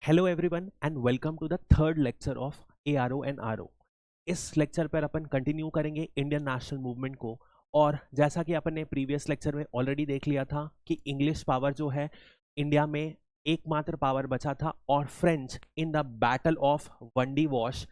Hello everyone and welcome to the third lecture of ARO and RO. इस lecture पर अपन continue करेंगे Indian national movement को। और जैसा कि अपन ने प्रीवियस लेक्चर में ऑलरेडी देख लिया था कि इंग्लिश पावर जो है इंडिया में एकमात्र पावर बचा था और French in the battle of Wandiwash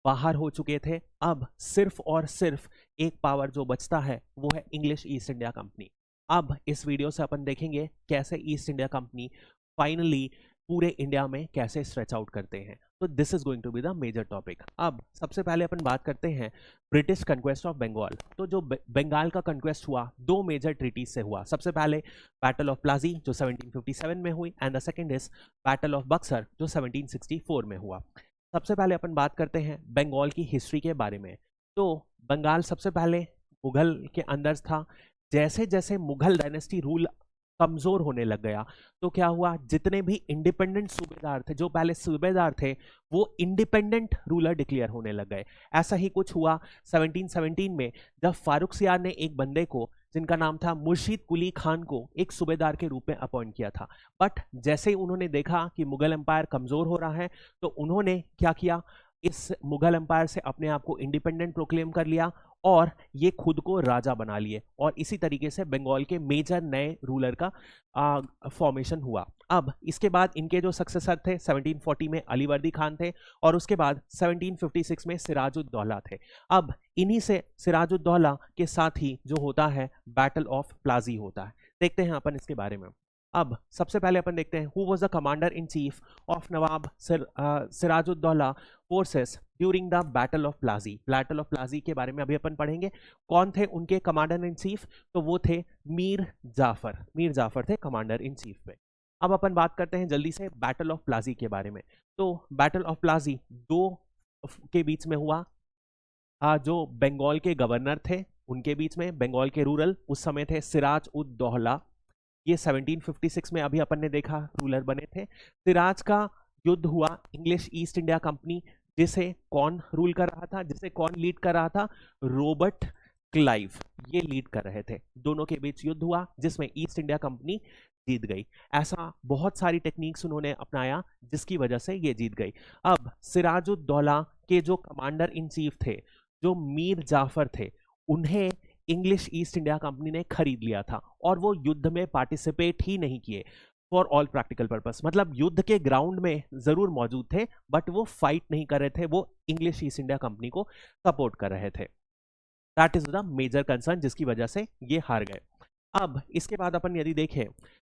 बाहर हो चुके थे। अब सिर्फ और सिर्फ एक पावर जो बचता है वो है इंग्लिश ईस्ट इंडिया कंपनी। अब इस वीडियो से अपन देखेंगे कैसे ईस्ट इंडिया कंपनी फाइनली पूरे इंडिया में कैसे स्ट्रेच आउट करते हैं। तो this is going to be the major topic. अब सबसे पहले अपन बात करते हैं ब्रिटिश कंक्वेस्ट ऑफ बंगाल। तो जो बंगाल का कंक्वेस्ट हुआ दो मेजर ट्रीटीज से हुआ। सबसे पहले बैटल ऑफ प्लाजी जो 1757 में हुई and the second is battle of Buxar जो 1764 में हुआ। सबसे पहले अपन बात करते हैं बंगाल की हिस्ट्री के बारे में। तो बंगाल सबसे पहले मुगल के अंदर था। जैसे जैसे मुगल डायनेस्टी रूल कमजोर होने लग गया तो क्या हुआ, जितने भी इंडिपेंडेंट सूबेदार थे, जो पहले सूबेदार थे, वो इंडिपेंडेंट रूलर डिक्लेयर होने लग गए। ऐसा ही कुछ हुआ 1717 में जब फारुखसियार ने एक बंदे को जिनका नाम था मुर्शीद कुली खान को एक सूबेदार के रूप में अपॉइंट किया था। बट जैसे ही उन्होंने देखा कि मुगल एम्पायर कमजोर हो रहा है तो उन्होंने क्या किया, इस मुगल एम्पायर से अपने आप को इंडिपेंडेंट प्रोक्लेम कर लिया और ये खुद को राजा बना लिए। और इसी तरीके से बंगाल के मेजर नए रूलर का फॉर्मेशन हुआ। अब इसके बाद इनके जो सक्सेसर थे 1740 में अलीवर्दी खान थे और उसके बाद 1756 में सिराजुद्दौला थे। अब इन्हीं से सिराजुद्दौला के साथ ही जो होता है बैटल ऑफ प्लाजी होता है। देखते हैं अपन इसके बारे में। अब सबसे पहले अपन देखते हैं who was the commander in chief of Nawab Sirajuddaulah forces during the battle of Plassey. Battle of Plassey के बारे में अभी अपन पढ़ेंगे। कौन थे उनके कमांडर इन चीफ, तो वो थे मीर जाफर। मीर जाफर थे कमांडर इन चीफ में। अब अपन बात करते हैं जल्दी से बैटल ऑफ प्लाजी के बारे में। तो बैटल ऑफ प्लाजी दो के बीच में हुआ। जो बंगाल के गवर्नर थे उनके बीच में, बंगाल के रूरल उस समय थे सिराज उद दौला। ये 1756 में अभी अपन ने देखा रूलर बने थे। सिराज का युद्ध हुआ इंग्लिश ईस्ट इंडिया कंपनी, जिसे कौन रूल कर रहा था, जिसे कौन लीड कर रहा था, रॉबर्ट क्लाइव ये लीड कर रहे थे। दोनों के बीच युद्ध हुआ जिसमें ईस्ट इंडिया कंपनी जीत गई। ऐसा बहुत सारी टेक्निक्स उन्होंने अपनाया जिसकी वजह से ये जीत गई। अब सिराजुद्दौला के जो कमांडर इन चीफ थे, जो मीर जाफर थे, उन्हें इंग्लिश ईस्ट इंडिया कंपनी ने खरीद लिया था और वो युद्ध में पार्टिसिपेट ही नहीं किए फॉर ऑल प्रैक्टिकल पर्पस। मतलब युद्ध के ग्राउंड में जरूर मौजूद थे बट वो फाइट नहीं कर रहे थे, वो इंग्लिश ईस्ट इंडिया कंपनी को सपोर्ट कर रहे थे। That is the major concern जिसकी वजह से ये हार गए। अब इसके बाद अपन यदि देखें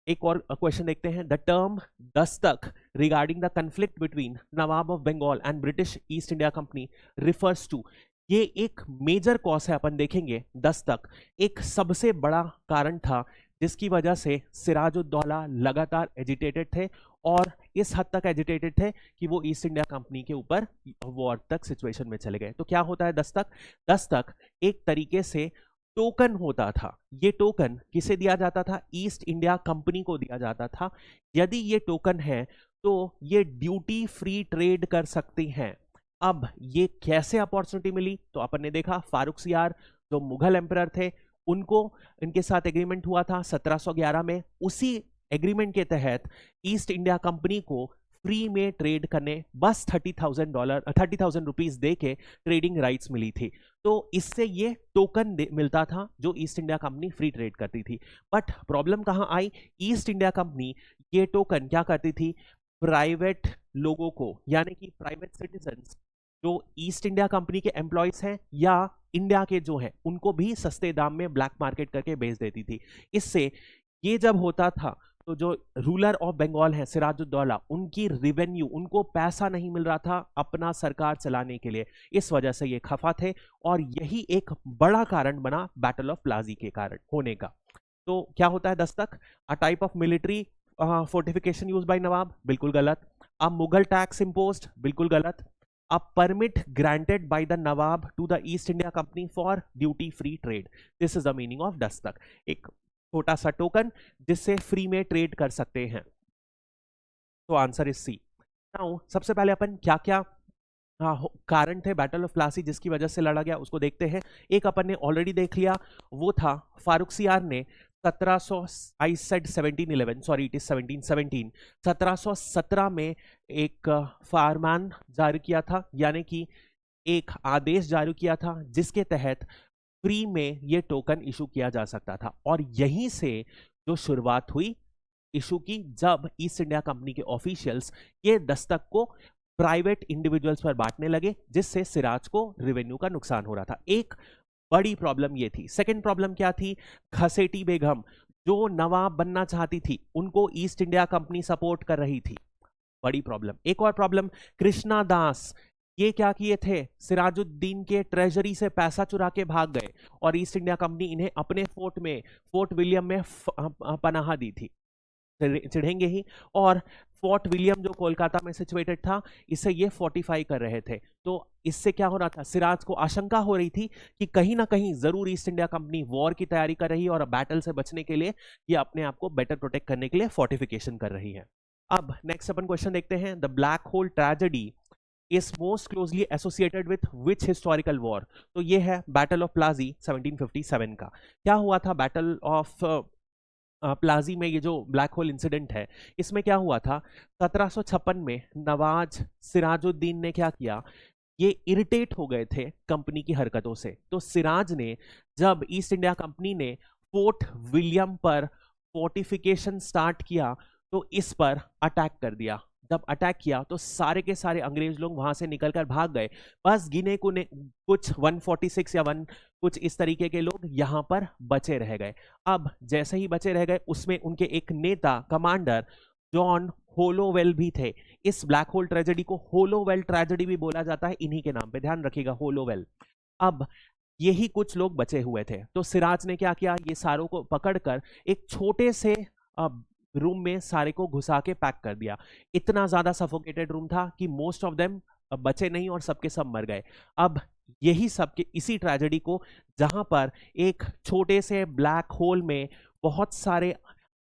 एक और क्वेश्चन देखते हैं। The term dastak regarding the conflict between nawab of Bengal and British East India Company refers to. ये एक मेजर कॉज है, अपन देखेंगे दस्तक एक सबसे बड़ा कारण था जिसकी वजह से सिराजुद्दौला लगातार एजिटेटेड थे और इस हद तक एजिटेटेड थे कि वो ईस्ट इंडिया कंपनी के ऊपर वॉर तक सिचुएशन में चले गए। तो क्या होता है दस्तक? दस्तक एक तरीके से टोकन होता था। ये टोकन किसे दिया जाता था? ईस्ट इंडिया कंपनी को दिया जाता था। यदि ये टोकन है तो ये ड्यूटी फ्री ट्रेड कर सकती हैं। अब ये कैसे अपॉर्चुनिटी मिली? तो अपन ने देखा फारुखसियार जो मुगल एम्परर थे उनको इनके साथ एग्रीमेंट हुआ था 1711 में। उसी एग्रीमेंट के तहत ईस्ट इंडिया कंपनी को फ्री में ट्रेड करने बस $30,000 रुपीज दे के ट्रेडिंग राइट्स मिली थी। तो इससे ये टोकन मिलता था जो east India company free trade करती थी। बट प्रॉब्लम कहां आई? ईस्ट इंडिया कंपनी ये टोकन क्या करती थी? प्राइवेट लोगों को, यानी कि प्राइवेट सिटीजन्स जो ईस्ट इंडिया कंपनी के एम्प्लॉयज हैं या इंडिया के जो हैं, उनको भी सस्ते दाम में ब्लैक मार्केट करके बेच देती थी। इससे ये जब होता था तो जो रूलर ऑफ बंगाल है सिराजुद्दौला, उनकी रिवेन्यू, उनको पैसा नहीं मिल रहा था अपना सरकार चलाने के लिए। इस वजह से ये खफा थे और यही एक बड़ा कारण बना बैटल ऑफ प्लाजी के कारण होने का। तो क्या होता है दस्तक? A type of military fortification used by Nawab, बिल्कुल गलत। अ मुगल टैक्स इम्पोज्ड, बिल्कुल गलत। A permit granted by the Nawab to the East India Company for duty free trade. This is the meaning of Dastak. एक छोटा सा टोकन जिससे फ्री में trade कर सकते हैं। तो आंसर इज सी। नाउ सबसे पहले अपन क्या क्या कारण थे बैटल ऑफ प्लासी जिसकी वजह से लड़ा गया उसको देखते हैं। एक अपन ने ऑलरेडी देख लिया, वो था फारुखसियार ने 1700, I said 1711, sorry it is 1717, 1717 में एक फरमान जारी किया था, यानी कि एक आदेश जारी किया था जिसके तहत फ्री में ये टोकन इशू किया जा सकता था। और यहीं से जो शुरुआत हुई इशू की, जब ईस्ट इंडिया कंपनी के ऑफिशियल्स ये दस्तक को प्राइवेट इंडिविजुअल्स पर बांटने लगे, जिससे सिराज को रेवेन्यू का नुकसान हो रहा था। एक बड़ी प्रॉब्लम ये थी। सेकंड प्रॉब्लम क्या थी? घसेटी बेगम जो नवाब बनना चाहती थी, उनको ईस्ट इंडिया कंपनी सपोर्ट कर रही थी, बड़ी प्रॉब्लम। एक और प्रॉब्लम, कृष्णा दास, ये क्या किए थे? सिराजुद्दीन के ट्रेजरी से पैसा चुरा के भाग गए और ईस्ट इंडिया कंपनी इन्हें अपने फोर्ट में, फोर्ट विलियम में पनाह दी थी, चिढ़ेंगे ही। और फोर्ट विलियम जो कोलकाता में सिचुएटेड था, इसे ये फोर्टिफाई कर रहे थे। तो इससे क्या हो रहा था? सिराज को आशंका हो रही थी कि कहीं ना कहीं जरूर ईस्ट इंडिया कंपनी वॉर की तैयारी कर रही है और बैटल से बचने के लिए ये अपने आप को बेटर प्रोटेक्ट करने के लिए फोर्टिफिकेशन कर रही है। अब नेक्स्ट अपन क्वेश्चन देखते हैं। The black hole tragedy is most closely associated with which historical war? तो ये है बैटल ऑफ प्लाजी 1757 का। क्या हुआ था बैटल ऑफ प्लाजी में? ये जो ब्लैक होल इंसिडेंट है, इसमें क्या हुआ था? 1756 में नवाज सिराजुद्दीन ने क्या किया? ये इरिटेट हो गए थे कंपनी की हरकतों से। तो सिराज ने, जब ईस्ट इंडिया कंपनी ने फोर्ट विलियम पर फोर्टिफिकेशन स्टार्ट किया, तो इस पर अटैक कर दिया। जब अटैक किया तो सारे के सारे अंग्रेज लोग वहां से निकलकर भाग गए। बस गिने कुने कुछ 146 या कुछ इस तरीके के लोग यहां पर बचे रह गए। अब जैसे ही बचे रह गए, उसमें उनके एक नेता, कमांडर जॉन होलोवेल भी थे। इस ब्लैक होल ट्रेजेडी को होलोवेल ट्रेजेडी भी बोला जाता है, इन्हीं के नाम पे, ध्यान रखिएगा, होलोवेल। अब यही कुछ लोग बचे हुए थे, तो सिराज ने क्या किया? ये सारों को पकड़कर एक छोटे से रूम में सारे को घुसा के पैक कर दिया। इतना ज्यादा सफोकेटेड रूम था कि मोस्ट ऑफ देम बचे नहीं और सबके सब मर गए। अब यही सबके इसी ट्रेजेडी को, जहां पर एक छोटे से ब्लैक होल में बहुत सारे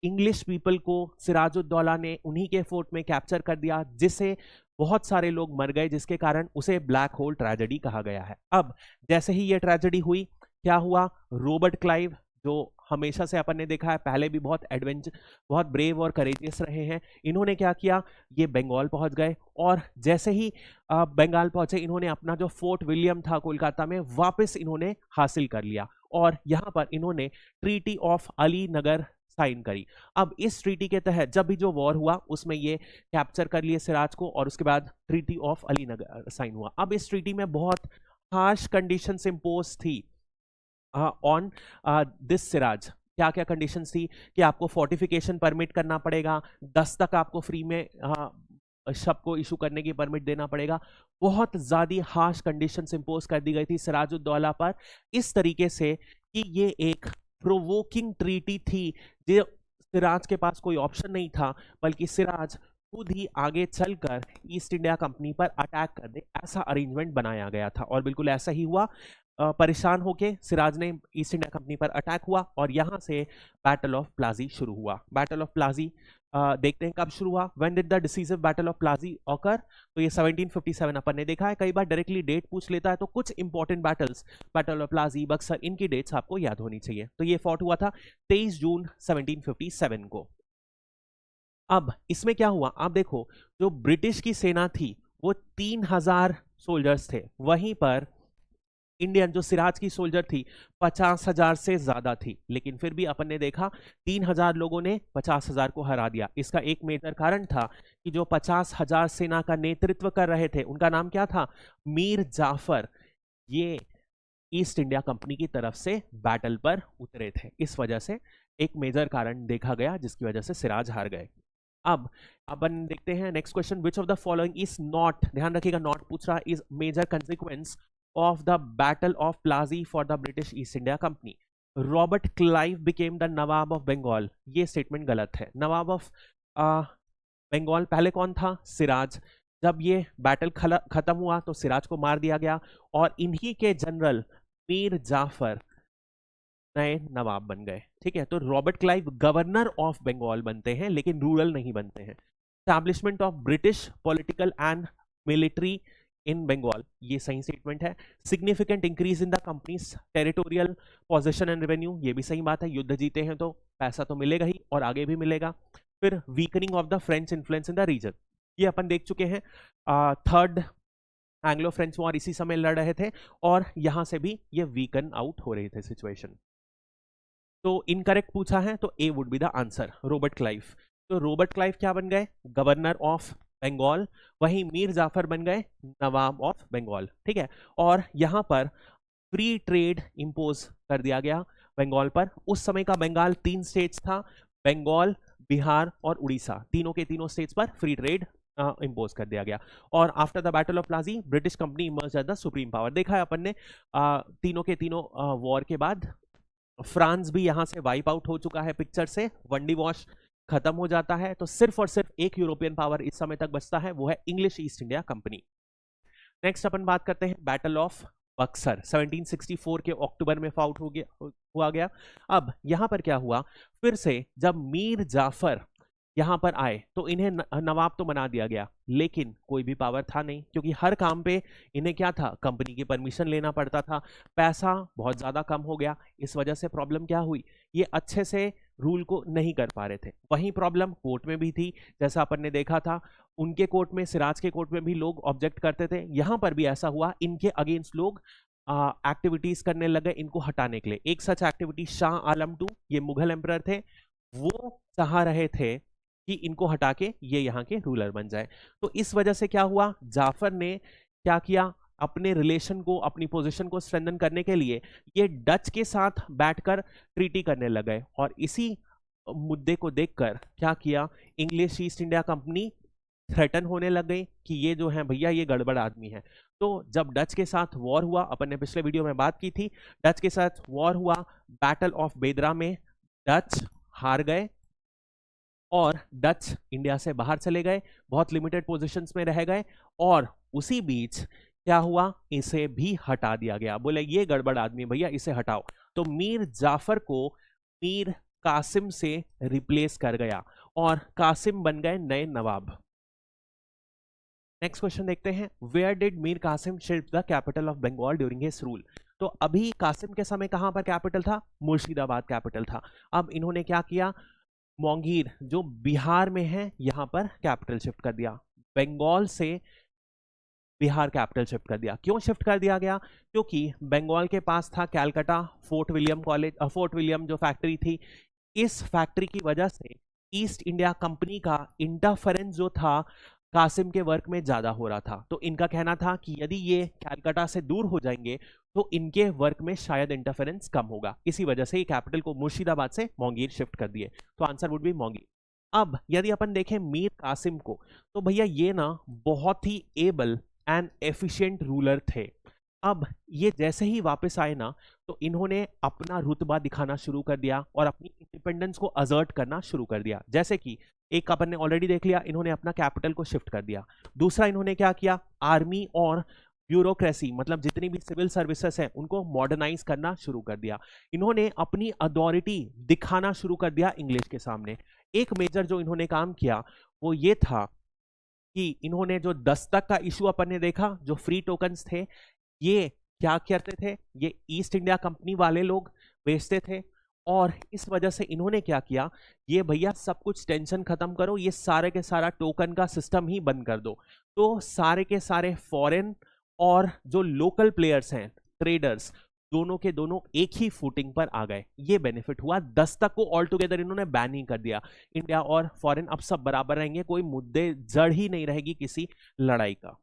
इंग्लिश पीपल को सिराजुद्दौला ने उन्हीं के फोर्ट में कैप्चर कर दिया, जिसे बहुत सारे लोग मर गए, जिसके कारण उसे ब्लैक होल ट्रेजेडी कहा गया है। अब जैसे ही ये ट्रेजेडी हुई, क्या हुआ? रॉबर्ट क्लाइव, जो हमेशा से अपन ने देखा है पहले भी बहुत एडवेंचर, बहुत ब्रेव और करेजियस रहे हैं, इन्होंने क्या किया? ये बंगाल पहुंच गए। और जैसे ही बंगाल पहुंचे, इन्होंने अपना जो फोर्ट विलियम था कोलकाता में, वापस इन्होंने हासिल कर लिया और यहां पर इन्होंने treaty of Ali Nagar sign करी। अब इस ट्रीटी के तहत जब भी जो वॉर हुआ, उसमें ये कैप्चर कर लिए सिराज को और उसके बाद treaty of Ali Nagar sign हुआ। अब इस ट्रीटी में बहुत हार्श कंडीशंस इंपोज थी ऑन दिस सिराज। क्या क्या कंडीशंस थी? कि आपको फोर्टिफिकेशन परमिट करना पड़ेगा, 10 तक आपको फ्री में शब को इशू करने की परमिट देना पड़ेगा। बहुत ज्यादा हार्श कंडीशंस इंपोज कर दी गई थी सिराजुद्दौला पर, इस तरीके से कि ये एक प्रोवोकिंग ट्रीटी थी। जो सिराज के पास कोई ऑप्शन नहीं था, बल्कि सिराज खुद ही आगे चलकर ईस्ट इंडिया कंपनी पर अटैक कर दे, ऐसा अरेंजमेंट बनाया गया था। और बिल्कुल ऐसा ही हुआ। परेशान होके सिराज ने ईस्ट इंडिया कंपनी पर अटैक हुआ और यहां से बैटल ऑफ प्लाजी शुरू हुआ। बैटल ऑफ प्लाजी देखते हैं कब शुरू हुआ। When did the decisive battle of Plassey occur? तो ये 1757 अपन ने देखा है। कई बार डायरेक्टली डेट पूछ लेता है, तो कुछ important battles, battle of Plassey, Buxar, इनकी डेट्स आपको याद होनी चाहिए। तो ये फॉट हुआ था 23 जून 1757 को। अब इसमें क्या हुआ? आप देखो, जो ब्रिटिश की सेना थी वो 3000 सोल्जर्स थे, वहीं पर इंडियन जो सिराज की सोल्जर थी 50,000 से ज्यादा थी। लेकिन फिर भी अपन ने देखा 3000 लोगों ने 50,000 को हरा दिया। इसका एक मेजर कारण था कि जो 50,000 सेना का नेतृत्व कर रहे थे, उनका नाम क्या था? मीर जाफर। ये ईस्ट इंडिया कंपनी की तरफ से बैटल पर उतरे थे, इस वजह से एक मेजर कारण देखा गया जिसकी वजह से सिराज हार गए। अब अपन देखते हैं next question. Which of the following is not, ध्यान रखिएगा नॉट पूछ रहा, is major consequence of the Battle of Plassey for the British East India Company? Robert Clive became the Nawab of Bengal। ये स्टेटमेंट गलत है। नवाब of Bengal पहले कौन था? सिराज। जब ये बैटल खत्म हुआ तो सिराज को मार दिया गया और इन्हीं के जनरल मीर जाफर नए नवाब बन गए। ठीक है, तो Robert Clive governor of Bengal बनते हैं, लेकिन रूरल नहीं बनते हैं। Establishment of British political and military in Bengal, ये सही स्टेटमेंट है। Significant increase in the company's territorial position and revenue, ये भी सही बात है, युद्ध जीते हैं तो पैसा तो मिलेगा ही और आगे भी मिलेगा। फिर weakening of the French influence in the region, ये अपन देख चुके हैं। थर्ड एंग्लो फ्रेंच वॉर इसी समय लड़ रहे थे और यहां से भी ये वीकन आउट हो रही थे सिचुएशन। तो इनकरेक्ट पूछा है तो A would be the answer, Robert Clive. तो रॉबर्ट क्लाइव क्या बन गए? Governor of Bengal. वहीं मीर जाफर बन गए नवाब ऑफ बंगाल, ठीक है। और यहां पर फ्री ट्रेड इंपोज कर दिया गया बंगाल पर। उस समय का बंगाल 3 स्टेट्स था, बंगाल, बिहार और उड़ीसा, तीनों के तीनों स्टेट्स पर फ्री ट्रेड इंपोज कर दिया गया। और after the battle of Plassey British company emerge as the supreme power. देखा है अपन ने तीनों के तीनों वॉर के बाद फ्रांस भी यहां से वाइप आउट हो चुका है पिक्चर से, वनडी वॉश खत्म हो जाता है, तो सिर्फ और सिर्फ एक यूरोपियन पावर इस समय तक बचता है, वो है English East India company. Next अपन बात करते हैं बैटल ऑफ बक्सर, 1764 के अक्टूबर में फाउट हुआ गया। अब यहां पर क्या हुआ, फिर से जब मीर जाफर यहां पर आए तो इन्हें नवाब तो बना दिया गया, लेकिन कोई भी पावर था नहीं, क्योंकि हर काम पे इन्हें क्या था, कंपनी की परमिशन लेना पड़ता था, पैसा बहुत ज्यादा कम हो गया। इस वजह से प्रॉब्लम क्या हुई, ये अच्छे से रूल को नहीं कर पा रहे थे। वही प्रॉब्लम कोर्ट में भी थी, जैसा अपन ने देखा था, उनके कोर्ट में, सिराज के कोर्ट में भी लोग ऑब्जेक्ट करते थे, यहां पर भी ऐसा हुआ, इनके अगेंस्ट लोग एक्टिविटीज करने लगे इनको हटाने के लिए। एक सच एक्टिविटी शाह आलम II, ये मुगल एम्परर थे, वो चाह रहे थे कि इनको हटा के ये यहाँ के रूलर बन जाए। तो इस वजह से क्या हुआ, जाफर ने क्या किया, अपने रिलेशन को, अपनी पोजीशन को स्ट्रेंथन करने के लिए ये डच के साथ बैठकर ट्रीटी करने लगे। और इसी मुद्दे को देखकर क्या किया, English East India company threaten होने लग गई कि ये जो है भैया ये गड़बड़ आदमी है। तो जब डच के साथ वॉर हुआ, अपन ने पिछले वीडियो में बात की थी, डच के साथ वॉर हुआ, बैटल ऑफ बेदरा में डच हार गए और डच इंडिया से बाहर चले गए, बहुत लिमिटेड पोजीशंस में रह गए। और उसी बीच क्या हुआ, इसे भी हटा दिया गया, बोले ये गड़बड़ आदमी भैया इसे हटाओ। तो मीर जाफर को मीर कासिम से रिप्लेस कर गया और कासिम बन गए नए नवाब। नेक्स्ट क्वेश्चन देखते हैं, where did Mir Qasim shift the capital of Bengal during his rule. तो अभी कासिम के समय कहां पर कैपिटल था, मुर्शिदाबाद कैपिटल था। अब इन्होंने क्या किया, मोंगीर जो बिहार में है यहां पर कैपिटल शिफ्ट कर दिया, बंगाल से बिहार कैपिटल शिफ्ट कर दिया। क्यों शिफ्ट कर दिया गया, क्योंकि बंगाल के पास था Calcutta fort William college, fort William जो फैक्ट्री थी, इस फैक्ट्री की वजह से ईस्ट इंडिया कंपनी का इंटरफेरेंस जो था कासिम के वर्क में ज्यादा हो रहा था। तो इनका कहना था कि यदि ये कैलकाटा से दूर हो जाएंगे तो इनके वर्क में शायद इंटरफेरेंस कम होगा, इसी वजह से ये कैपिटल को मुर्शिदाबाद से मोंगीर शिफ्ट कर दिए। तो आंसर वुड बी मोंगीर। अब यदि अपन देखें मीर कासिम को, तो भैया ये ना बहुत he able and efficient ruler थे। अब ये जैसे ही वापस आए ना, तो इन्होंने अपना रुतबा दिखाना शुरू कर दिया और अपनी इंडिपेंडेंस को असर्ट करना शुरू कर दिया। जैसे कि एक अपन ने ऑलरेडी देख लिया, इन्होंने अपना कैपिटल को शिफ्ट कर दिया। दूसरा इन्होंने क्या किया, आर्मी और ब्यूरोक्रेसी, मतलब जितनी भी सिविल सर्विसेज हैं उनको मॉडर्नाइज करना शुरू कर दिया। इन्होंने अपनी अथॉरिटी दिखाना शुरू कर दिया इंग्लिश के सामने। एक मेजर जो इन्होंने काम किया वो ये था कि इन्होंने जो दस्तक का इशू अपन ने देखा, जो फ्री टोकन्स थे, ये क्या करते थे, ये ईस्ट इंडिया कंपनी वाले लोग बेचते थे। और इस वजह से इन्होंने क्या किया, ये भैया सब कुछ टेंशन खत्म करो, ये सारे के सारा टोकन का सिस्टम ही बंद कर दो। तो सारे के सारे फॉरेन और जो लोकल प्लेयर्स हैं, ट्रेडर्स, दोनों के दोनों एक ही फुटिंग पर आ गए। ये बेनिफिट हुआ। दस्तक को ऑल टुगेदर इन्होंने बैन ही कर दिया। इंडिया और फॉरेन अब सब बराबर रहेंगे, कोई मुद्दे जड़ ही नहीं रहेगी किसी लड़ाई का।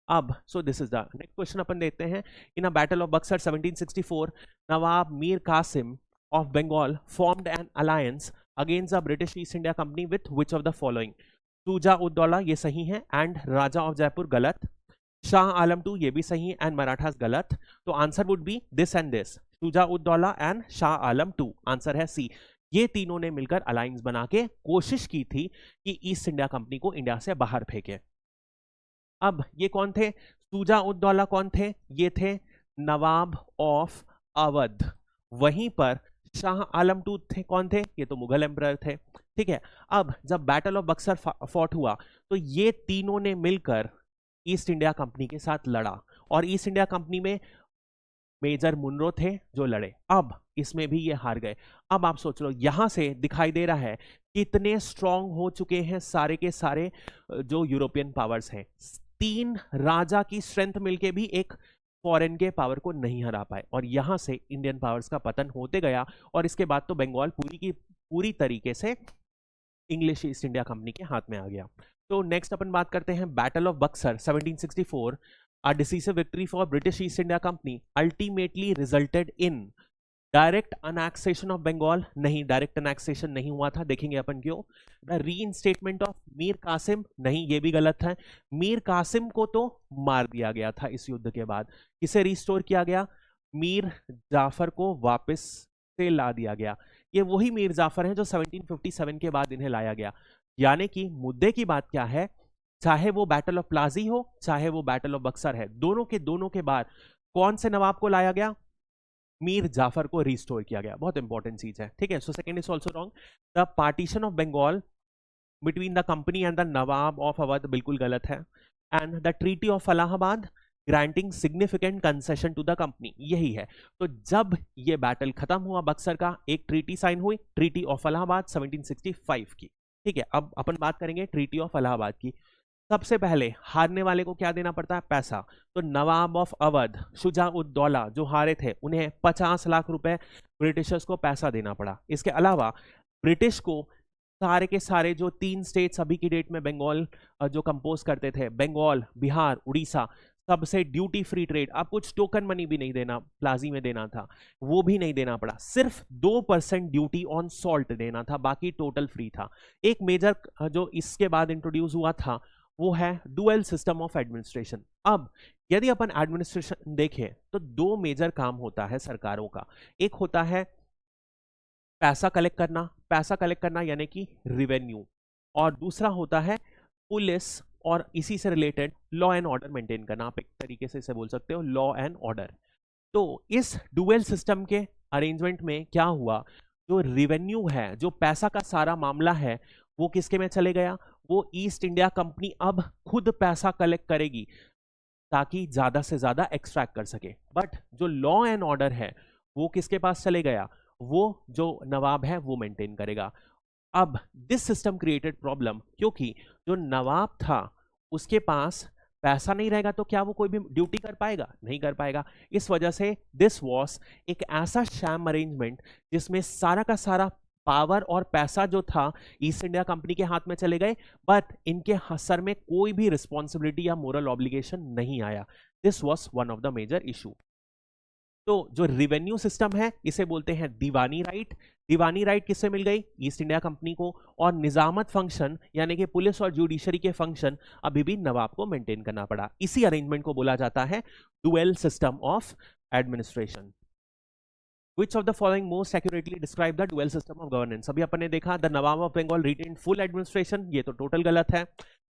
अब so this is the next question अपन देखते हैं। In a battle of Buxar 1764 Nawab Mir Qasim of Bengal formed an alliance against the British East India company with which of the following. Shuja ud Daula, ये सही है, एंड राजा ऑफ जयपुर गलत, शाह आलम II ये भी सही है, एंड मराठास गलत। तो answer would be this and this, Shuja ud Daula and Shah Alam II, answer है सी। ये तीनों ने मिलकर अलायंस बना के कोशिश की थी कि ईस्ट इंडिया कंपनी को इंडिया से बाहर फेंके। अब ये कौन थे, शुजा उद दौला कौन थे, ये थे नवाब ऑफ अवध। वहीं पर शाह आलम II थे, कौन थे, ये तो मुगल एम्परर थे। ठीक है, अब जब बैटल ऑफ बक्सर फॉट हुआ तो ये तीनों ने मिलकर ईस्ट इंडिया कंपनी के साथ लड़ा और ईस्ट इंडिया कंपनी में मेजर मुनरो थे जो लड़े। अब इसमें भी ये हार गए। अब आप सोच लो, यहां से दिखाई दे रहा है कितने स्ट्रांग हो चुके हैं सारे के सारे जो यूरोपियन पावर्स हैं। 3 राजा की स्ट्रेंथ मिलके भी एक फॉरेन के पावर को नहीं हरा पाए और यहां से इंडियन पावर्स का पतन होते गया और इसके बाद तो बंगाल पूरी की पूरी तरीके से इंग्लिश ईस्ट इंडिया कंपनी के हाथ में आ गया। तो नेक्स्ट अपन बात करते हैं battle of Buxar 1764। A decisive victory for British East India Company ultimately resulted in direct annexation of Bengal. नहीं, डायरेक्ट अनेक्सेशन नहीं हुआ था, देखेंगे अपन क्यों। The reinstatement of Mir Qasim, नहीं ये भी गलत है। मीर कासिम को तो मार दिया गया था इस युद्ध के बाद। किसे रिस्टोर किया गया? मीर जाफर को वापस से ला दिया गया। ये वही मीर जाफर हैं जो 1757 के बाद इन्हें लाया गया। यानी कि मुद्दे की बात क्या है, चाहे वो बैटल ऑफ प्लाजी हो चाहे वो बैटल ऑफ बक्सर है, दोनों के बाद कौन से नवाब को लाया गया? मीर जाफर को रिस्टोर किया गया। बहुत इंपॉर्टेंट चीज है, ठीक है। So second is also wrong. The partition of Bengal between the company and the nawab of Awadh, बिल्कुल गलत है। And the treaty of Allahabad granting significant concession to the company, यही है। तो जब ये बैटल खत्म हुआ बक्सर का, एक ट्रीटी साइन हुई, ट्रीटी ऑफ इलाहाबाद 1765 की, ठीक है। अब अपन बात करेंगे ट्रीटी ऑफ इलाहाबाद की। सबसे पहले हारने वाले को क्या देना पड़ता है? पैसा। तो नवाब ऑफ अवध शुजा-उद-दौला जो हारे थे उन्हें 50 लाख रुपए ब्रिटिशर्स को पैसा देना पड़ा। इसके अलावा ब्रिटिश को सारे के सारे जो 3 स्टेट्स अभी की डेट में बंगाल जो कंपोज करते थे, बंगाल, बिहार, उड़ीसा, सबसे ड्यूटी फ्री ट्रेड। अब कुछ टोकन मनी भी नहीं देना, प्लाजी में देना था, वो भी नहीं देना पड़ा। सिर्फ 2% ड्यूटी ऑन सॉल्ट देना था, बाकी टोटल फ्री था। एक मेजर जो इसके बाद इंट्रोड्यूस हुआ था वो है डुअल सिस्टम ऑफ एडमिनिस्ट्रेशन। अब यदि अपन एडमिनिस्ट्रेशन देखें तो 2 मेजर काम होता है सरकारों का। एक होता है पैसा कलेक्ट करना यानी कि रिवेन्यू, और दूसरा होता है पुलिस और इसी से related law and order maintain करना। आप एक तरीके से इसे बोल सकते हो लॉ एंड ऑर्डर। तो इस डुअल सिस्टम के अरेंजमेंट में क्या हुआ, जो रिवेन्यू है, जो पैसा का सारा मामला है, वो किसके में चले गया? वो ईस्ट इंडिया कंपनी अब खुद पैसा कलेक्ट करेगी ताकि ज्यादा से ज्यादा एक्सट्रैक्ट कर सके। बट जो लॉ एंड ऑर्डर है वो किसके पास चले गया? वो जो नवाब है वो मेंटेन करेगा। अब दिस सिस्टम क्रिएटेड प्रॉब्लम, क्योंकि जो नवाब था उसके पास पैसा नहीं रहेगा तो क्या वो कोई भी ड्यूटी कर पाएगा? नहीं कर पाएगा। इस वजह से दिस वॉज एक ऐसा शैम अरेंजमेंट जिसमें सारा का सारा पावर और पैसा जो था ईस्ट इंडिया कंपनी के हाथ में चले गए, बट इनके सर में कोई भी रिस्पॉन्सिबिलिटी या मोरल ऑब्लिगेशन नहीं आया। This was one of the major issue. तो जो रिवेन्यू सिस्टम है इसे बोलते हैं दीवानी राइट। दीवानी राइट किससे मिल गई? ईस्ट इंडिया कंपनी को। और निजामत फंक्शन यानी कि पुलिस और जुडिशरी के फंक्शन अभी भी नवाब को मेंटेन करना पड़ा। इसी अरेंजमेंट को बोला जाता है dual system of administration. Which of the following most accurately describe the dual system of governance? अभी अपन ने देखा the nawab of Bengal retained full administration, ये तो टोटल गलत है।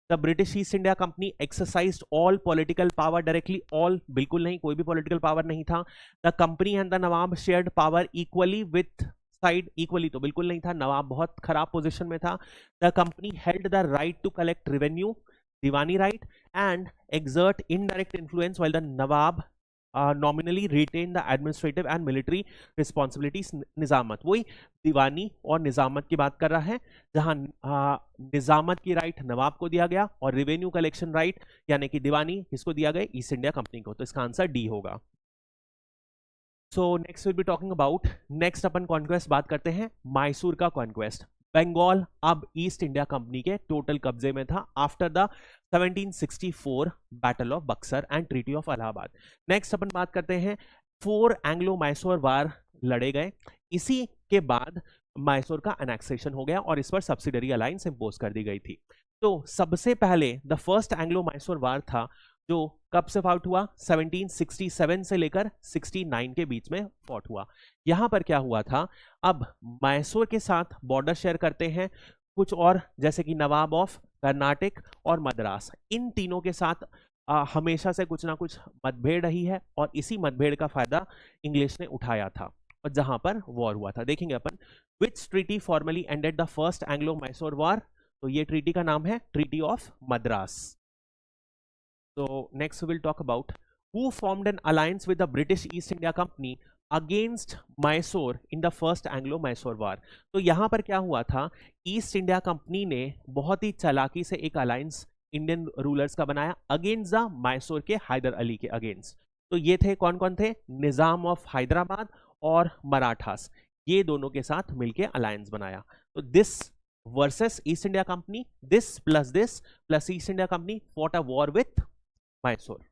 The British East India Company exercised all political power directly, all बिल्कुल नहीं, कोई भी पॉलिटिकल पावर नहीं था। The company and the nawab shared power equally with side, equally तो बिल्कुल नहीं था, नवाब बहुत खराब पोजीशन में था। The company held the right to collect revenue, diwani right, and exert indirect influence while the Nawab nominally retain the administrative and military responsibilities. Nizamat, वही दीवानी और निजामत की बात कर रहा है, जहां निजामत की राइट नवाब को दिया गया और रेवेन्यू कलेक्शन राइट यानी कि दीवानी किसको दिया गया? ईस्ट इंडिया कंपनी को। तो इसका आंसर डी होगा। So next will be talking about, next अपन कॉन्क्वेस्ट बात करते हैं मैसूर का कॉन्क्वेस्ट। बंगाल अब ईस्ट इंडिया कंपनी के टोटल कब्जे में था after the 1764 battle of Buxar and treaty of Allahabad. Next अपन बात करते हैं 4 एंग्लो मैसूर वार लड़े गए, इसी के बाद मैसूर का एनेक्सेशन हो गया और इस पर सब्सिडरी अलायंस इंपोज कर दी गई थी। तो सबसे पहले द फर्स्ट एंग्लो मैसूर वार था जो कब से फाउट हुआ? 1767 से लेकर 69 के बीच में फॉट हुआ। यहां पर क्या हुआ था, अब मैसूर के साथ बॉर्डर शेयर करते हैं कुछ और, जैसे कि नवाब ऑफ कर्नाटक और मद्रास, इन तीनों के साथ हमेशा से कुछ ना कुछ मतभेद रही है और इसी मतभेद का फायदा इंग्लिश ने उठाया था और जहां पर वॉर हुआ था। देखेंगे अपन which treaty formally ended the first Anglo Mysore war. तो ये ट्रीटी का नाम है treaty of Madras. So next we will talk about who formed an alliance with the British East India Company against Mysore in the first Anglo Mysore war. तो यहां पर क्या हुआ था, ईस्ट इंडिया कंपनी ने बहुत ही चालाकी से एक अलायंस इंडियन रूलर्स का बनाया अगेंस्ट द मैसूर के हैदर अली के अगेंस्ट। तो ये थे कौन कौन थे, निजाम ऑफ हैदराबाद और मराठास, ये दोनों के साथ मिलके अलायंस बनाया। तो this versus East India company, this plus East India company fought a war with Mysore.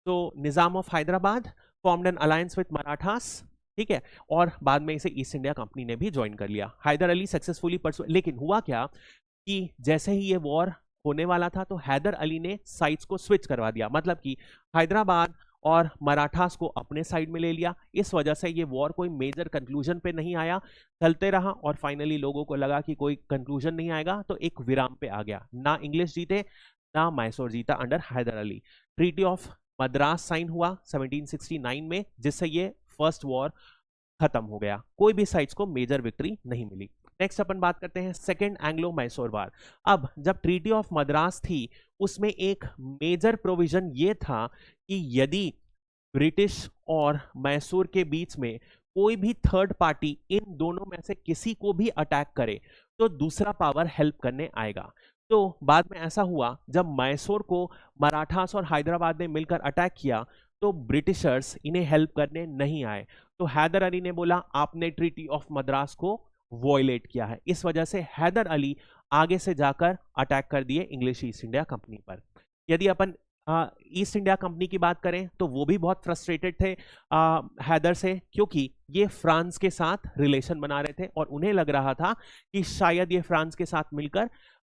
तो Nizam of Hyderabad formed an alliance with Marathas, ठीक है, और बाद में इसे ईस्ट इंडिया कंपनी ने भी ज्वाइन कर लिया। हैदर अली सक्सेसफुली परसू, लेकिन हुआ क्या कि जैसे ही ये वॉर होने वाला था तो हैदर अली ने साइड्स को स्विच करवा दिया, मतलब कि हैदराबाद और मराठास को अपने साइड में ले लिया। इस वजह से ये वॉर कोई मेजर कंक्लूजन पे नहीं आया, चलते रहा और फाइनली लोगों को लगा कि कोई कंक्लूजन नहीं आएगा तो एक विराम पे आ गया। ना इंग्लिश जीते ना मैसूर जीता under Hyder Ali. Treaty of Madras sign हुआ 1769 में, जिससे ये फर्स्ट वॉर खत्म हो गया। कोई भी साइड्स को मेजर विक्ट्री नहीं मिली। नेक्स्ट अपन बात करते हैं सेकेंड एंग्लो मैसूर वार। अब जब ट्रीटी ऑफ मद्रास थी उसमें एक मेजर प्रोविजन ये था कि यदि ब्रिटिश और मैसूर के बीच में कोई भी थर्ड पार्टी इन दोनों में से किसी को भी अटैक करे तो दूसरा पावर हेल्प करने आएगा। तो बाद में ऐसा हुआ, जब मैसूर को मराठास और हैदराबाद ने मिलकर अटैक किया तो ब्रिटिशर्स इन्हें हेल्प करने नहीं आए। तो हैदर अली ने बोला आपने ट्रीटी ऑफ मद्रास को वॉयलेट किया है, इस वजह से हैदर अली आगे से जाकर अटैक कर दिए इंग्लिश ईस्ट इंडिया कंपनी पर। यदि अपन ईस्ट इंडिया कंपनी की बात करें तो वो भी बहुत फ्रस्ट्रेटेड थे हैदर से, क्योंकि ये फ्रांस के साथ रिलेशन बना रहे थे और उन्हें लग रहा था कि शायद ये फ्रांस के साथ मिलकर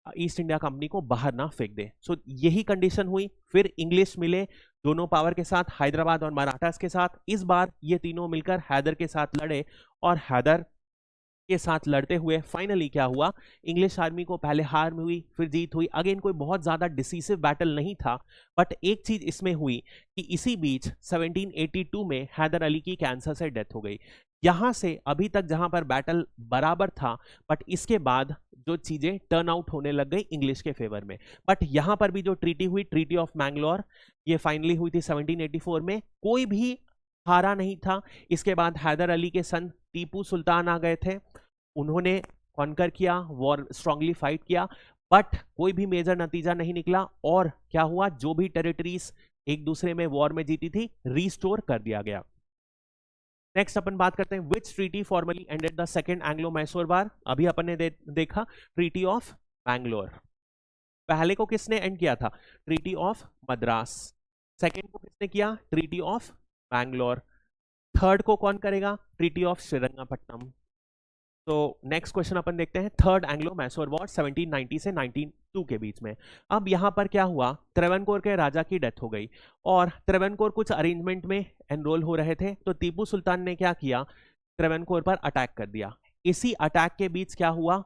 ईस्ट इंडिया कंपनी को बाहर ना फेंक दे। सो यही कंडीशन हुई। फिर इंग्लिश मिले दोनों पावर के साथ, हैदराबाद और मराठास के साथ। इस बार ये तीनों मिलकर हैदर के साथ लड़े और हैदर के साथ लड़ते हुए फाइनली क्या हुआ, इंग्लिश आर्मी को पहले हार में हुई फिर जीत हुई। अगेन कोई बहुत ज्यादा डिसीसिव बैटल नहीं था, बट एक चीज इसमें हुई कि इसी बीच 1782 में हैदर अली की कैंसर से डेथ हो गई। यहां से अभी तक जहां पर बैटल बराबर था, बट इसके बाद जो चीजें टर्न आउट होने लग गई इंग्लिश के फेवर में। बट यहां पर भी जो ट्रीटी हुई, ट्रीटी ऑफ मैंगलोर, ये फाइनली हुई थी 1784 में। कोई भी हारा नहीं था। इसके बाद हैदर अली के सन टीपू सुल्तान आ गए थे, उन्होंने कॉन्कर किया, वॉर स्ट्रांगली फाइट किया, बट कोई भी मेजर नतीजा नहीं निकला। और क्या हुआ, जो भी टेरिटरीज एक दूसरे में वॉर में जीती थी रिस्टोर कर दिया गया। नेक्स्ट अपन बात करते हैं which treaty formally ended the second Anglo Mysore war. अभी अपन ने देखा ट्रीटी ऑफ मैंगलोर। पहले को किसने एंड किया था, ट्रीटी ऑफ मद्रास। सेकेंड को किसने किया, ट्रीटी ऑफ मैंगलोर। थर्ड को कौन करेगा, ट्रीटी ऑफ श्रीरंगपट्टनम। तो नेक्स्ट क्वेश्चन अपन देखते हैं थर्ड एंग्लो मैसूर वॉर 1790 से 1902 के बीच में। अब यहां पर क्या हुआ, त्रावणकोर के राजा की डेथ हो गई और त्रावणकोर कुछ अरेंजमेंट में एनरोल हो रहे थे। तो टीपू सुल्तान ने क्या किया, त्रावणकोर पर अटैक कर दिया। इसी अटैक के बीच क्या हुआ,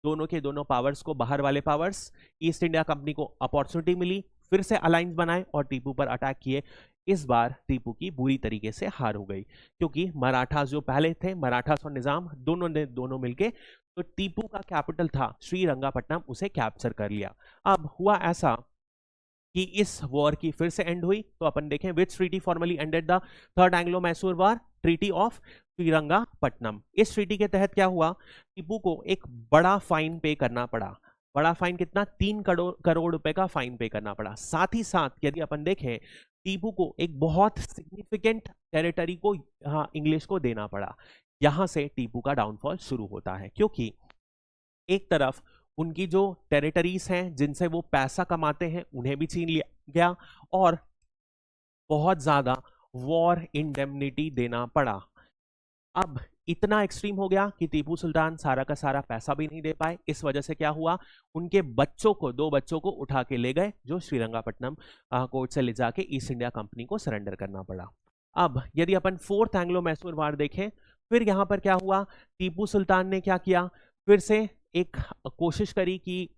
दोनों के दोनों पावर्स को, बाहर वाले पावर्स, ईस्ट इंडिया कंपनी को अपॉर्चुनिटी मिली, फिर से अलायंस बनाए और टीपू पर अटैक किए। इस बार टीपू की बुरी तरीके से हार हो गई, क्योंकि मराठास जो पहले थे, मराठास और निजाम दोनों मिलके, तो टीपू का कैपिटल था श्रीरंगपट्टनम, उसे कैप्चर कर लिया। अब हुआ ऐसा कि इस वॉर की फिर से एंड हुई। तो अपन देखें which treaty formally ended the third Anglo Mysore war, treaty of Srirangapatnam. इस ट्रीटी के तहत क्या हुआ, टीपू को एक बड़ा फाइन पे करना पड़ा। बड़ा फाइन कितना, 3 करोड़ रुपए का फाइन पे करना पड़ा। साथ ही साथ यदि अपन देखें, टीपू को एक बहुत सिग्निफिकेंट टेरिटरी को इंग्लिश को देना पड़ा। यहां से टीपू का डाउनफॉल शुरू होता है, क्योंकि एक तरफ उनकी जो टेरिटरीज हैं जिनसे वो पैसा कमाते हैं उन्हें भी छीन लिया गया और बहुत ज्यादा वॉर इंडेमनिटी देना पड़ा। अब इतना एक्सट्रीम हो गया कि टीपू सुल्तान सारा का सारा पैसा भी नहीं दे पाए। इस वजह से क्या हुआ, उनके बच्चों को, 2 बच्चों को उठा के ले गए, जो श्रीरंगपट्टनम कोर्ट से ले जाके ईस्ट इंडिया कंपनी को सरेंडर करना पड़ा। अब यदि अपन फोर्थ एंग्लो मैसूर वार देखें, फिर यहां पर क्या हुआ, टीपू सुल्तान ने क्या किया, फिर से एक कोशिश करी कि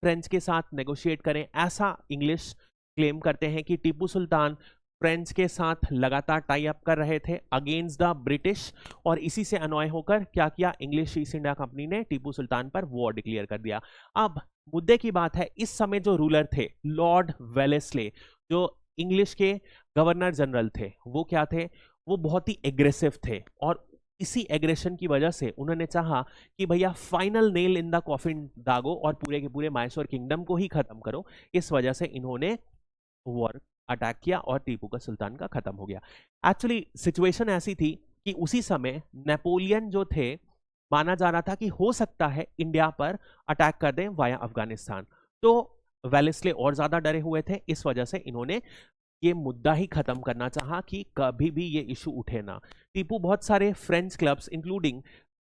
फ्रेंच के साथ नेगोशिएट करें। ऐसा इंग्लिश क्लेम करते हैं कि टीपू सुल्तान फ्रेंच के साथ लगातार टाई अप कर रहे थे अगेंस्ट द ब्रिटिश, और इसी से अनॉय होकर क्या किया, इंग्लिश ईस्ट इंडिया कंपनी ने टीपू सुल्तान पर वॉर डिक्लेयर कर दिया। अब मुद्दे की बात है, इस समय जो रूलर थे लॉर्ड वेलेस्ले, जो इंग्लिश के गवर्नर जनरल थे वो क्या थे, वो बहुत ही एग्रेसिव थे, और इसी एग्रेशन की वजह से उन्होंने चाहा कि भैया final nail in the coffin दागो और पूरे के पूरे मैसूर किंगडम को ही खत्म करो। इस वजह से इन्होंने वॉर अटैक किया और टीपू का सुल्तान का खत्म हो गया। एक्चुअली सिचुएशन ऐसी थी कि उसी समय नेपोलियन जो थे, माना जा रहा था कि हो सकता है इंडिया पर अटैक कर दें वाया अफगानिस्तान, तो वेलेस्ले और ज्यादा डरे हुए थे। इस वजह से इन्होंने ये मुद्दा ही खत्म करना चाहा कि कभी भी ये इशू उठे ना। टीपू बहुत सारे फ्रेंच क्लब्स इंक्लूडिंग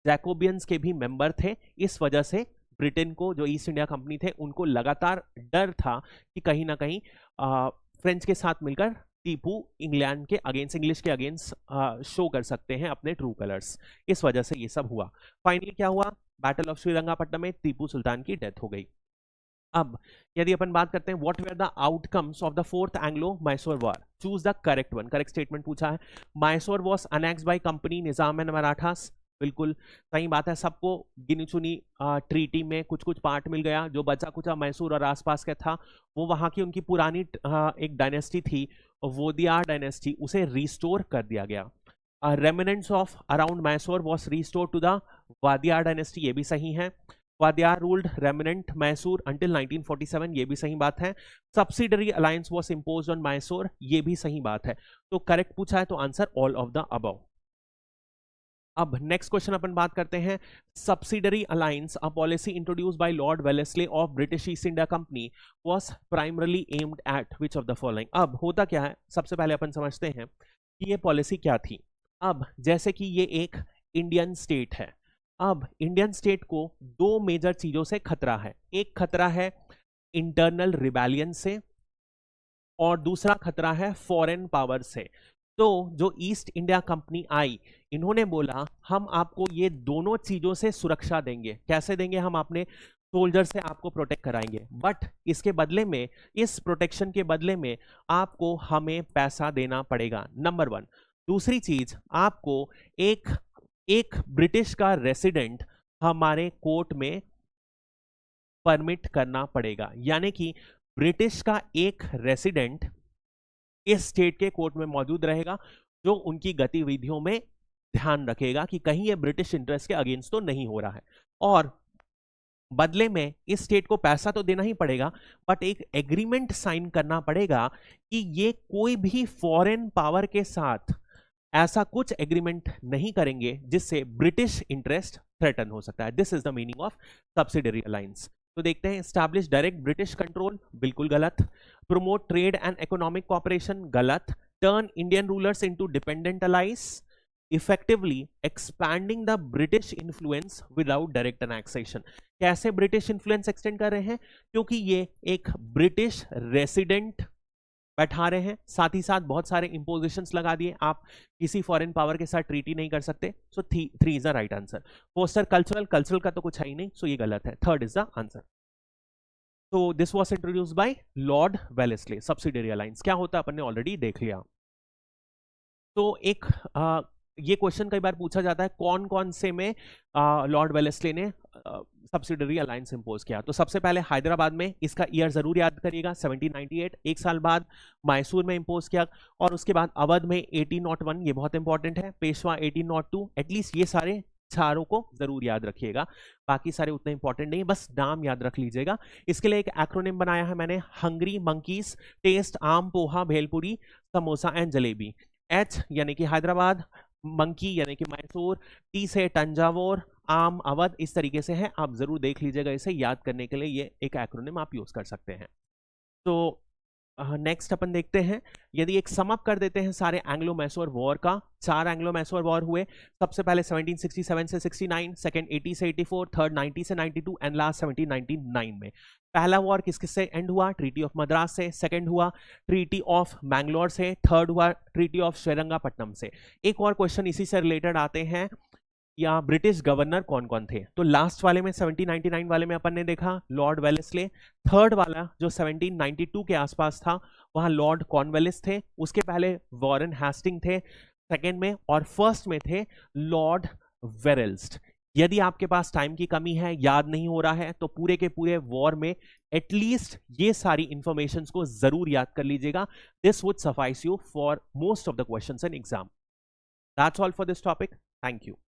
जैकोबियंस के भी मेंबर थे। इस वजह से ब्रिटेन को, जो ईस्ट इंडिया कंपनी थे, उनको लगातार डर था कि कहीं ना कहीं फ्रेंच के साथ मिलकर टीपू इंग्लैंड के अगेंस्ट, इंग्लिश के अगेंस्ट शो कर सकते हैं अपने ट्रू कलर्स। इस वजह से ये सब हुआ। फाइनली क्या हुआ, बैटल ऑफ श्रीरंगापट्टनम में टीपू सुल्तान की डेथ हो गई। अब यदि अपन बात करते हैं what were the outcomes of the fourth Anglo Mysore war, choose the correct one. Correct statement पूछा है, Mysore was annexed by company Nizam and Marathas. बिल्कुल सही बात है, सबको गिनी चुनी ट्रीटी में कुछ कुछ पार्ट मिल गया। जो बचा कुचा मैसूर और आसपास का था वो वहां की उनकी पुरानी एक डायनेस्टी थी, वोदियार डायनेस्टी, उसे रिस्टोर कर दिया गया। Remnants of around Mysore was restore to the Wadiyar dynasty, ये भी सही है। Wadiyar ruled remnant Mysore until 1947, ये भी सही बात है। Subsidiary alliance was imposed on Mysore, ये भी सही बात है। तो करेक्ट पूछा है तो answer all of the above. अब नेक्स्ट क्वेश्चन अपन बात करते हैं, subsidiary alliance, a policy introduce by Lord Wellesley of British East India company was primarily aimed at which of the following. अब होता क्या है, सबसे पहले अपन समझते हैं कि ये पॉलिसी क्या थी। अब जैसे कि ये एक इंडियन स्टेट है, अब इंडियन स्टेट को दो मेजर चीजों से खतरा है। एक खतरा है इंटरनल रिबेलियन से और दूसरा खतरा है फॉरेन पावर से। तो जो ईस्ट इंडिया कंपनी आई, इन्होंने बोला हम आपको ये दोनों चीजों से सुरक्षा देंगे। कैसे देंगे, हम अपने सोल्जर से आपको प्रोटेक्ट कराएंगे, बट इसके बदले में, इस प्रोटेक्शन के बदले में आपको हमें पैसा देना पड़ेगा, नंबर वन। दूसरी चीज, आपको एक ब्रिटिश का रेसिडेंट हमारे कोर्ट में परमिट करना पड़ेगा, यानी कि ब्रिटिश का एक रेसिडेंट इस स्टेट के कोर्ट में मौजूद रहेगा, जो उनकी गतिविधियों में ध्यान रखेगा कि कहीं ये ब्रिटिश इंटरेस्ट के अगेंस्ट तो नहीं हो रहा है। और बदले में इस स्टेट को पैसा तो देना ही पड़ेगा, बट एक एग्रीमेंट साइन करना पड़ेगा कि ये कोई भी फॉरेन पावर के साथ ऐसा कुछ एग्रीमेंट नहीं करेंगे जिससे ब्रिटिश इंटरेस्ट थ्रेटन हो सकता है। This is the meaning of subsidiary alliance. तो देखते हैं, स्टैब्लिश डायरेक्ट ब्रिटिश कंट्रोल, बिल्कुल गलत। Promote trade and economic cooperation, गलत। Turn Indian rulers into dependent allies, effectively expanding the British influence without direct annexation. कैसे ब्रिटिश इन्फ्लुएंस एक्सटेंड कर रहे हैं, क्योंकि ये एक ब्रिटिश रेसिडेंट बैठा रहे हैं, साथ ही साथ बहुत सारे इंपोजिशंस लगा दिए, आप किसी फॉरेन पावर के साथ ट्रीटी नहीं कर सकते। So 3 is the right answer. Foster cultural का तो कुछ है ही नहीं, सो ये गलत है, 3rd इज द आंसर। तो this was introduced by Lord Wellesley. Subsidiary alliance क्या होता है अपन ने ऑलरेडी देख लिया। तो एक ये क्वेश्चन कई बार पूछा जाता है, कौन कौन से में लॉर्ड वेलेस्ले ने सब्सिडरी अलायंस इंपोज किया। तो सबसे पहले हैदराबाद में, इसका ईयर जरूर याद करिएगा, 1798। एक साल बाद मैसूर में इंपोज किया, और उसके बाद अवध में 1801, ये बहुत इंपॉर्टेंट है। पेशवा 1802। एटलीस्ट ये सारे चारों को जरूर याद रखिएगा, बाकी सारे उतने इंपॉर्टेंट नहीं, बस नाम याद रख लीजिएगा। इसके लिए एक एक्रोनिम बनाया है मैंने, हंगरी मंकीज, टेस्ट आम पोहा भेलपुरी समोसा एंड जलेबी। H यानी कि हैदराबाद, मंकी यानी कि मैसूर, टी से तंजावुर, आम अवध, इस तरीके से है। आप जरूर देख लीजिएगा, इसे याद करने के लिए ये एक एक्रोनिम आप यूज कर सकते हैं। तो नेक्स्ट अपन देखते हैं, यदि एक समअप कर देते हैं सारे एंग्लो मैसूर वॉर का। 4 एंग्लो मैसूर वॉर हुए, सबसे पहले 1767 से 69, सेकंड 80 से 84, थर्ड 90 से 92 एंड लास्ट 1799 में। पहला वॉर किस किस से एंड हुआ, ट्रीटी ऑफ मद्रास से। सेकंड हुआ ट्रीटी ऑफ मैंगलोर से। थर्ड हुआ ट्रीटी ऑफ श्रीरंगापट्टनम से। एक और क्वेश्चन इसी से रिलेटेड आते हैं, या ब्रिटिश गवर्नर कौन कौन थे। तो लास्ट वाले में 1799 वाले में अपन ने देखा लॉर्ड वेलेस्ले। थर्ड वाला जो 1792 के आसपास था, वहां लॉर्ड कॉर्नवालिस थे। उसके पहले वॉरेन हेस्टिंग थे सेकेंड में, और फर्स्ट में थे लॉर्ड वेरेल्स्ट। यदि आपके पास टाइम की कमी है, याद नहीं हो रहा है, तो पूरे के पूरे वॉर में एटलीस्ट ये सारी इंफॉर्मेशन को जरूर याद कर लीजिएगा. This would suffice you for most of the questions in exam. That's all for this topic. Thank you.